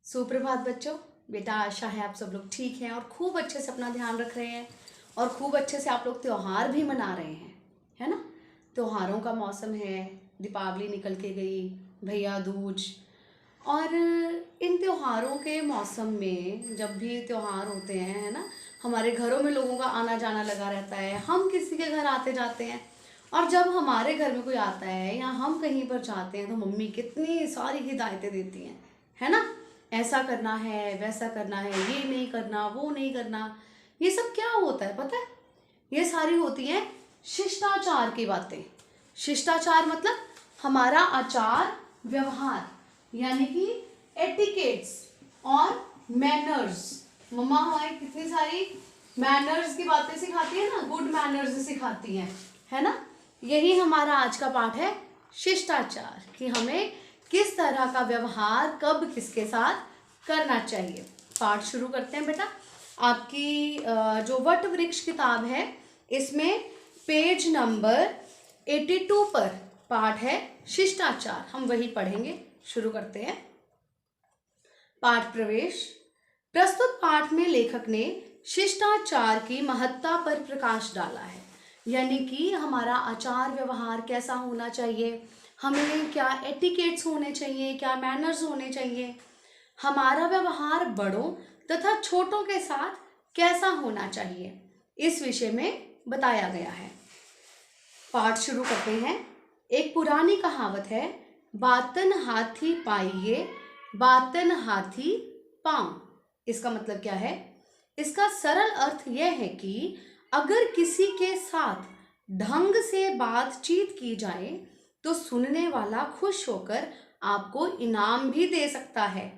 सुप्रभात बच्चों। बेटा आशा है आप सब लोग ठीक हैं और खूब अच्छे से अपना ध्यान रख रहे हैं और खूब अच्छे से आप लोग त्योहार भी मना रहे हैं, है ना। त्योहारों का मौसम है, दीपावली निकल के गई, भैया दूज। और इन त्योहारों के मौसम में जब भी त्योहार होते हैं, है ना, हमारे घरों में लोगों का आना जाना लगा रहता है। हम किसी के घर आते जाते हैं और जब हमारे घर में कोई आता है या हम कहीं पर जाते हैं तो मम्मी कितनी सारी हिदायतें देती हैं, है ना। ऐसा करना है, वैसा करना है, ये नहीं करना, वो नहीं करना। ये सब क्या होता है पता है? ये सारी होती हैं शिष्टाचार की बातें। शिष्टाचार मतलब हमारा आचार व्यवहार, यानी कि एटिकेट्स और मैनर्स। मम्मा हमारी कितनी सारी मैनर्स की बातें सिखाती है ना, गुड मैनर्स सिखाती हैं, है ना। यही हमारा आज का पाठ है, शिष्टाचार, कि हमें किस तरह का व्यवहार कब किसके साथ करना चाहिए। पाठ शुरू करते हैं बेटा। आपकी जो वट वृक्ष किताब है इसमें पेज नंबर 82 पर पाठ है शिष्टाचार, हम वही पढ़ेंगे। शुरू करते हैं। पाठ प्रवेश। प्रस्तुत पाठ में लेखक ने शिष्टाचार की महत्ता पर प्रकाश डाला है, यानी कि हमारा आचार व्यवहार कैसा होना चाहिए, हमें क्या एटिकेट्स होने चाहिए, क्या मैनर्स होने चाहिए, हमारा व्यवहार बड़ों तथा छोटों के साथ कैसा होना चाहिए, इस विषय में बताया गया है। पाठ शुरू करते हैं। एक पुरानी कहावत है, बातन हाथी पाइये, बातन हाथी पाँव। इसका मतलब क्या है? इसका सरल अर्थ यह है कि अगर किसी के साथ ढंग से बातचीत की जाए तो सुनने वाला खुश होकर आपको इनाम भी दे सकता है,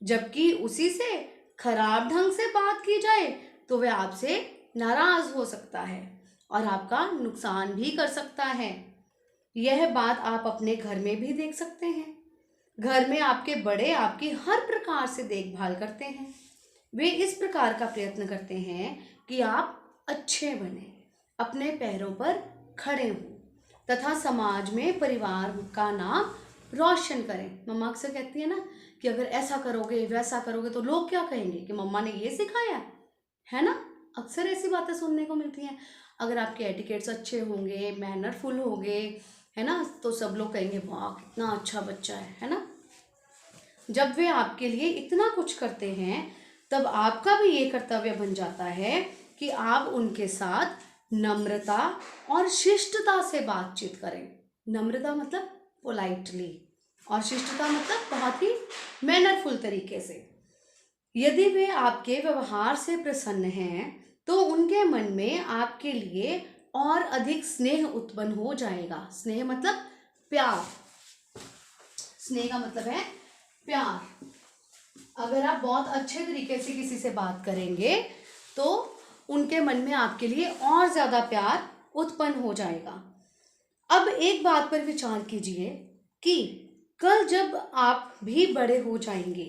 जबकि उसी से खराब ढंग से बात की जाए तो वह आपसे नाराज हो सकता है और आपका नुकसान भी कर सकता है। यह बात आप अपने घर में भी देख सकते हैं। घर में आपके बड़े आपकी हर प्रकार से देखभाल करते हैं। वे इस प्रकार का प्रयत्न करते हैं कि आप अच्छे बने, अपने पैरों पर खड़े हों तथा समाज में परिवार का नाम रोशन करें। मम्मा अक्सर कहती है ना कि अगर ऐसा करोगे वैसा करोगे तो लोग क्या कहेंगे कि मम्मा ने ये सिखाया, है ना। अक्सर ऐसी बातें सुनने को मिलती हैं। अगर आपके एटिकेट्स अच्छे होंगे, मैनरफुल होंगे, है ना, तो सब लोग कहेंगे वाह कितना अच्छा बच्चा है ना। जब वे आपके लिए इतना कुछ करते हैं तब आपका भी ये कर्तव्य बन जाता है कि आप उनके साथ नम्रता और शिष्टता से बातचीत करें। नम्रता मतलब पोलाइटली और शिष्टता मतलब बहुत ही मैनरफुल तरीके से। यदि वे आपके व्यवहार से प्रसन्न हैं तो उनके मन में आपके लिए और अधिक स्नेह उत्पन्न हो जाएगा। स्नेह मतलब प्यार। स्नेह का मतलब है प्यार। अगर आप बहुत अच्छे तरीके से किसी से बात करेंगे तो उनके मन में आपके लिए और ज्यादा प्यार उत्पन्न हो जाएगा। अब एक बात पर विचार कीजिए कि कल जब आप भी बड़े हो जाएंगे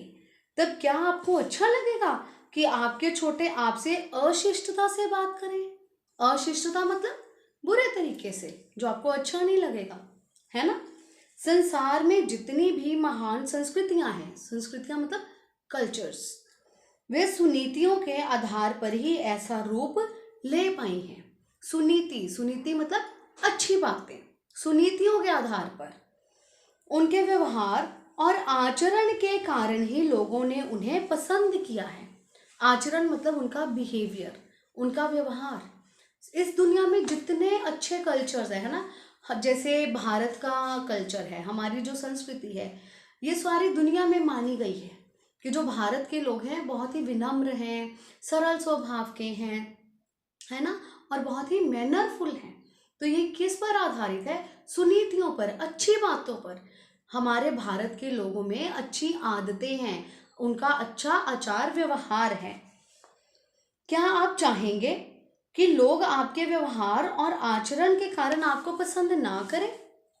तब क्या आपको अच्छा लगेगा कि आपके छोटे आपसे अशिष्टता से बात करें। अशिष्टता मतलब बुरे तरीके से, जो आपको अच्छा नहीं लगेगा, है ना। संसार में जितनी भी महान संस्कृतियां हैं, संस्कृतियां मतलब कल्चर्स, वे सुनीतियों के आधार पर ही ऐसा रूप ले पाई हैं। सुनीति, सुनीति मतलब अच्छी बातें। सुनीतियों के आधार पर उनके व्यवहार और आचरण के कारण ही लोगों ने उन्हें पसंद किया है। आचरण मतलब उनका बिहेवियर, उनका व्यवहार। इस दुनिया में जितने अच्छे कल्चर्स है ना, जैसे भारत का कल्चर है, हमारी जो संस्कृति है, ये सारी दुनिया में मानी गई है कि जो भारत के लोग हैं बहुत ही विनम्र हैं, सरल स्वभाव के हैं, है ना, और बहुत ही मैनरफुल हैं। तो ये किस पर आधारित है? सुनीतियों पर, अच्छी बातों पर। हमारे भारत के लोगों में अच्छी आदतें हैं, उनका अच्छा आचार व्यवहार है। क्या आप चाहेंगे कि लोग आपके व्यवहार और आचरण के कारण आपको पसंद ना करें?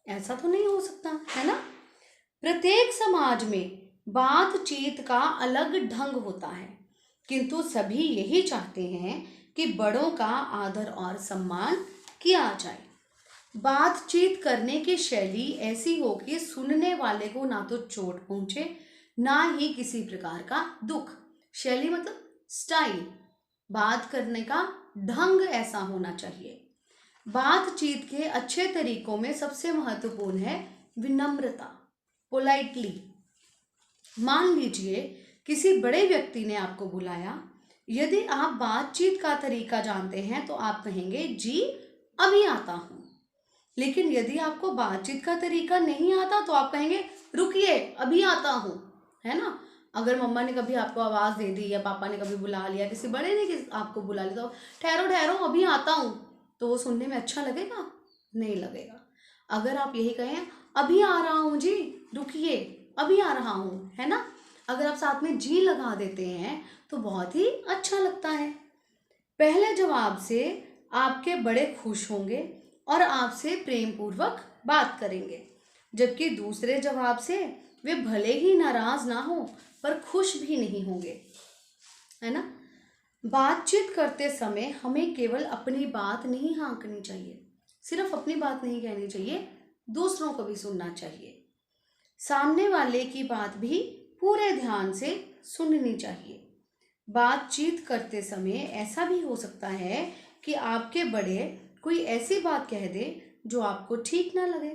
ऐसा तो नहीं हो सकता, है ना। प्रत्येक समाज में बातचीत का अलग ढंग होता है, किंतु सभी यही चाहते हैं कि बड़ों का आदर और सम्मान किया जाए। बातचीत करने की शैली ऐसी हो कि सुनने वाले को ना तो चोट पहुंचे ना ही किसी प्रकार का दुख। शैली मतलब स्टाइल, बात करने का ढंग ऐसा होना चाहिए। बातचीत के अच्छे तरीकों में सबसे महत्वपूर्ण है विनम्रता, पोलाइटली। मान लीजिए किसी बड़े व्यक्ति ने आपको बुलाया, यदि आप बातचीत का तरीका जानते हैं तो आप कहेंगे जी अभी आता हूँ। लेकिन यदि आपको बातचीत का तरीका नहीं आता तो आप कहेंगे रुकिए अभी आता हूँ, है ना। अगर मम्मा ने कभी आपको आवाज़ दे दी या पापा ने कभी बुला लिया, किसी बड़े ने आपको बुला लिया, तो ठहरो ठहरो अभी आता हूँ, तो वो सुनने में अच्छा लगेगा? नहीं लगेगा। अगर आप यही कहें अभी आ रहा हूँ जी, रुकिए अभी आ रहा हूँ, है ना, अगर आप साथ में जी लगा देते हैं तो बहुत ही अच्छा लगता है। पहले जवाब से आपके बड़े खुश होंगे और आपसे प्रेम पूर्वक बात करेंगे, जबकि दूसरे जवाब से वे भले ही नाराज ना हो पर खुश भी नहीं होंगे, है ना। बातचीत करते समय हमें केवल अपनी बात नहीं हाँकनी चाहिए, सिर्फ अपनी बात नहीं कहनी चाहिए, दूसरों को भी सुनना चाहिए। सामने वाले की बात भी पूरे ध्यान से सुननी चाहिए। बातचीत करते समय ऐसा भी हो सकता है कि आपके बड़े कोई ऐसी बात कह दे जो आपको ठीक ना लगे,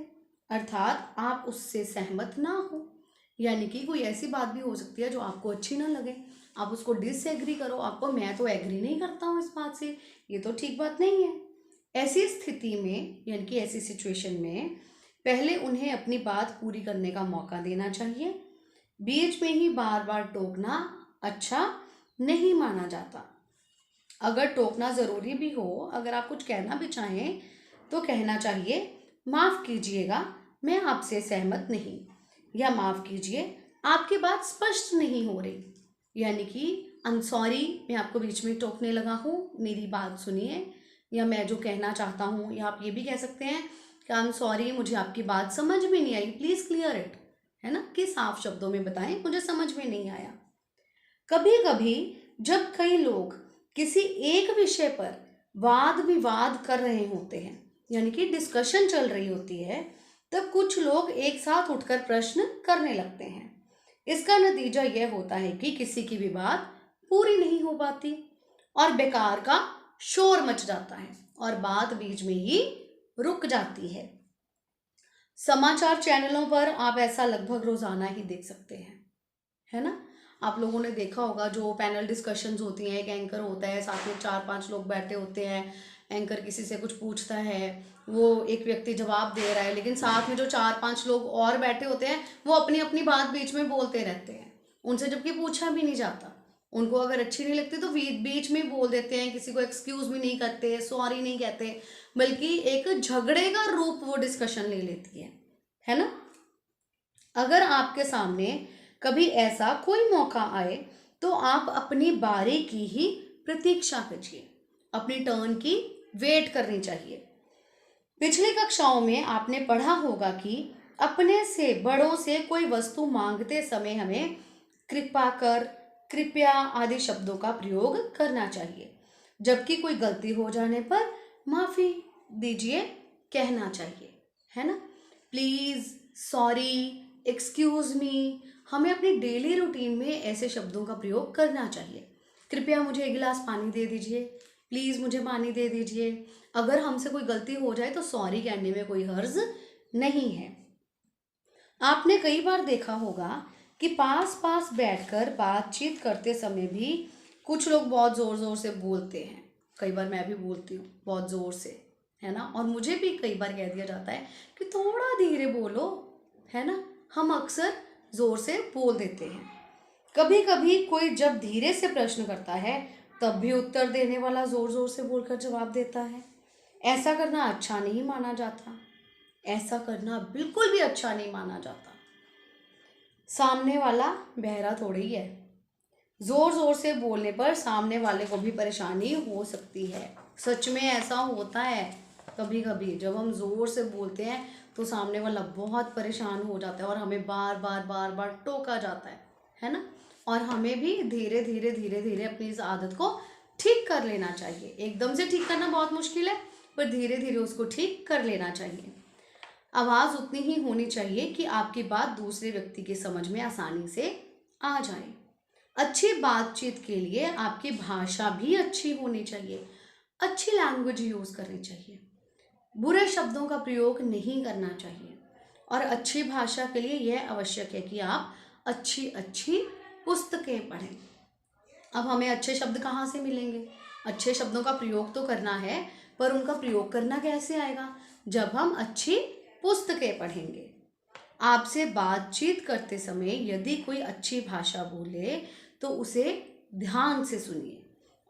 अर्थात आप उससे सहमत ना हो। यानी कि कोई ऐसी बात भी हो सकती है जो आपको अच्छी ना लगे, आप उसको डिसएग्री करो, आपको मैं तो एग्री नहीं करता हूँ इस बात से, ये तो ठीक बात नहीं है। ऐसी स्थिति में यानी कि ऐसी सिचुएशन में पहले उन्हें अपनी बात पूरी करने का मौका देना चाहिए। बीच में ही बार बार टोकना अच्छा नहीं माना जाता। अगर टोकना ज़रूरी भी हो, अगर आप कुछ कहना भी चाहें तो कहना चाहिए माफ़ कीजिएगा मैं आपसे सहमत नहीं, या माफ़ कीजिए आपकी बात स्पष्ट नहीं हो रही। यानी कि आई एम सॉरी मैं आपको बीच में टोकने लगा हूँ, मेरी बात सुनिए, या मैं जो कहना चाहता हूँ, या आप ये भी कह सकते हैं कि आई एम सॉरी मुझे आपकी बात समझ में नहीं आई, प्लीज़ क्लियर इट, है ना, कि साफ शब्दों में बताएं मुझे समझ में नहीं आया। कभी कभी जब कई लोग किसी एक विषय पर वाद विवाद कर रहे होते हैं, यानी कि डिस्कशन चल रही होती है, तब कुछ लोग एक साथ उठकर प्रश्न करने लगते हैं। इसका नतीजा यह होता है कि किसी की भी बात पूरी नहीं हो पाती और बेकार का शोर मच जाता है और बात बीच में ही रुक जाती है। समाचार चैनलों पर आप ऐसा लगभग रोजाना ही देख सकते हैं, है ना। आप लोगों ने देखा होगा जो पैनल डिस्कशंस होती हैं, एक एंकर होता है, साथ में 4-5 लोग बैठे होते हैं, एंकर किसी से कुछ पूछता है, वो एक व्यक्ति जवाब दे रहा है, लेकिन साथ में जो 4-5 लोग और बैठे होते हैं वो अपनी अपनी बात बीच में बोलते रहते हैं, उनसे जबकि पूछा भी नहीं जाता। उनको अगर अच्छी नहीं लगती तो बीच में बोल देते हैं, किसी को एक्सक्यूज भी नहीं करते, सॉरी नहीं कहते, बल्कि एक झगड़े का रूप वो डिस्कशन ले लेती है ना। अगर आपके सामने कभी ऐसा कोई मौका आए तो आप अपनी बारी की ही प्रतीक्षा कीजिए, अपनी टर्न की वेट करनी चाहिए। पिछली कक्षाओं में आपने पढ़ा होगा कि अपने से बड़ों से कोई वस्तु मांगते समय हमें कृपा कर, कृपया आदि शब्दों का प्रयोग करना चाहिए, जबकि कोई गलती हो जाने पर माफ़ी दीजिए कहना चाहिए, है ना। प्लीज़, सॉरी, एक्सक्यूज़ मी, हमें अपनी डेली रूटीन में ऐसे शब्दों का प्रयोग करना चाहिए। कृपया मुझे एक गिलास पानी दे दीजिए, प्लीज़ मुझे पानी दे दीजिए। अगर हमसे कोई गलती हो जाए तो सॉरी कहने में कोई हर्ज नहीं है। आपने कई बार देखा होगा कि पास पास बैठकर बातचीत करते समय भी कुछ लोग बहुत ज़ोर ज़ोर से बोलते हैं। कई बार मैं भी बोलती हूँ बहुत ज़ोर से, है ना, और मुझे भी कई बार कह दिया जाता है कि थोड़ा धीरे बोलो, है ना। हम अक्सर ज़ोर से बोल देते हैं। कभी कभी कोई जब धीरे से प्रश्न करता है तब भी उत्तर देने वाला ज़ोर ज़ोर से बोलकर जवाब देता है। ऐसा करना अच्छा नहीं माना जाता, ऐसा करना बिल्कुल भी अच्छा नहीं माना जाता। सामने वाला बहरा थोड़ी ही है, जोर जोर से बोलने पर सामने वाले को भी परेशानी हो सकती है। सच में ऐसा होता है, कभी कभी जब हम जोर से बोलते हैं तो सामने वाला बहुत परेशान हो जाता है और हमें बार बार टोका जाता है ना। और हमें भी धीरे धीरे धीरे धीरे अपनी इस आदत को ठीक कर लेना चाहिए। एकदम से ठीक करना बहुत मुश्किल है, पर धीरे धीरे उसको ठीक कर लेना चाहिए। आवाज़ उतनी ही होनी चाहिए कि आपकी बात दूसरे व्यक्ति की समझ में आसानी से आ जाए। अच्छी बातचीत के लिए आपकी भाषा भी अच्छी होनी चाहिए, अच्छी लैंग्वेज यूज़ करनी चाहिए, बुरे शब्दों का प्रयोग नहीं करना चाहिए। और अच्छी भाषा के लिए यह आवश्यक है कि आप अच्छी अच्छी पुस्तकें पढ़ें। अब हमें अच्छे शब्द कहाँ से मिलेंगे? अच्छे शब्दों का प्रयोग तो करना है, पर उनका प्रयोग करना कैसे आएगा? जब हम अच्छी पुस्तकें पढ़ेंगे। आपसे बातचीत करते समय यदि कोई अच्छी भाषा बोले तो उसे ध्यान से सुनिए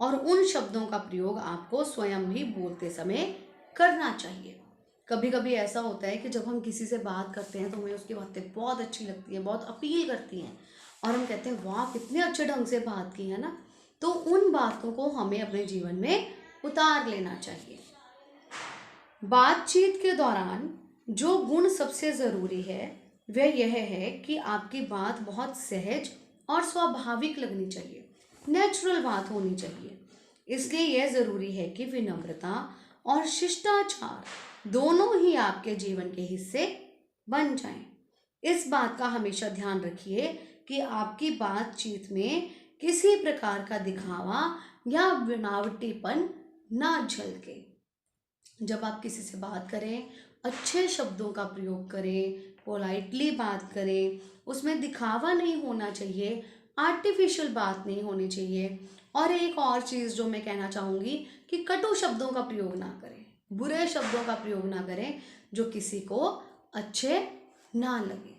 और उन शब्दों का प्रयोग आपको स्वयं भी बोलते समय करना चाहिए। कभी कभी ऐसा होता है कि जब हम किसी से बात करते हैं तो हमें उसकी बातें बहुत अच्छी लगती हैं, बहुत अपील करती हैं और हम कहते हैं वाह कितने अच्छे ढंग से बात की है ना। तो उन बातों को हमें अपने जीवन में उतार लेना चाहिए। बातचीत के दौरान जो गुण सबसे ज़रूरी है वह यह है कि आपकी बात बहुत सहज और स्वाभाविक लगनी चाहिए, नेचुरल बात होनी चाहिए। इसलिए यह ज़रूरी है कि विनम्रता और शिष्टाचार दोनों ही आपके जीवन के हिस्से बन जाएं। इस बात का हमेशा ध्यान रखिए कि आपकी बातचीत में किसी प्रकार का दिखावा या बनावटीपन ना झलके। जब आप किसी से बात करें, अच्छे शब्दों का प्रयोग करें, पोलाइटली बात करें, उसमें दिखावा नहीं होना चाहिए, आर्टिफिशियल बात नहीं होनी चाहिए। और एक और चीज़ जो मैं कहना चाहूँगी कि कटु शब्दों का प्रयोग ना करें, बुरे शब्दों का प्रयोग ना करें जो किसी को अच्छे ना लगे।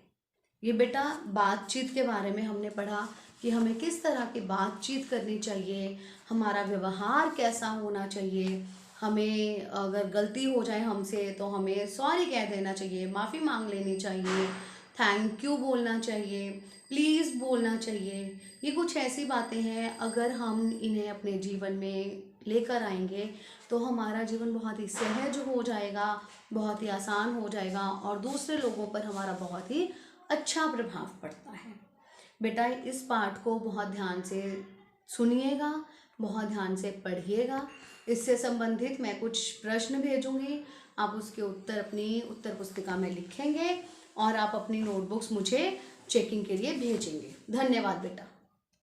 ये बेटा बातचीत के बारे में हमने पढ़ा कि हमें किस तरह की बातचीत करनी चाहिए, हमारा व्यवहार कैसा होना चाहिए। हमें अगर गलती हो जाए हमसे तो हमें सॉरी कह देना चाहिए, माफ़ी मांग लेनी चाहिए, थैंक यू बोलना चाहिए, प्लीज़ बोलना चाहिए। ये कुछ ऐसी बातें हैं, अगर हम इन्हें अपने जीवन में लेकर आएंगे तो हमारा जीवन बहुत ही सहज हो जाएगा, बहुत ही आसान हो जाएगा और दूसरे लोगों पर हमारा बहुत ही अच्छा प्रभाव पड़ता है। बेटा इस पाठ को बहुत ध्यान से सुनिएगा, बहुत ध्यान से पढ़िएगा। इससे संबंधित मैं कुछ प्रश्न भेजूंगी, आप उसके उत्तर अपनी उत्तर पुस्तिका में लिखेंगे और आप अपनी नोटबुक्स मुझे चेकिंग के लिए भेजेंगे। धन्यवाद बेटा।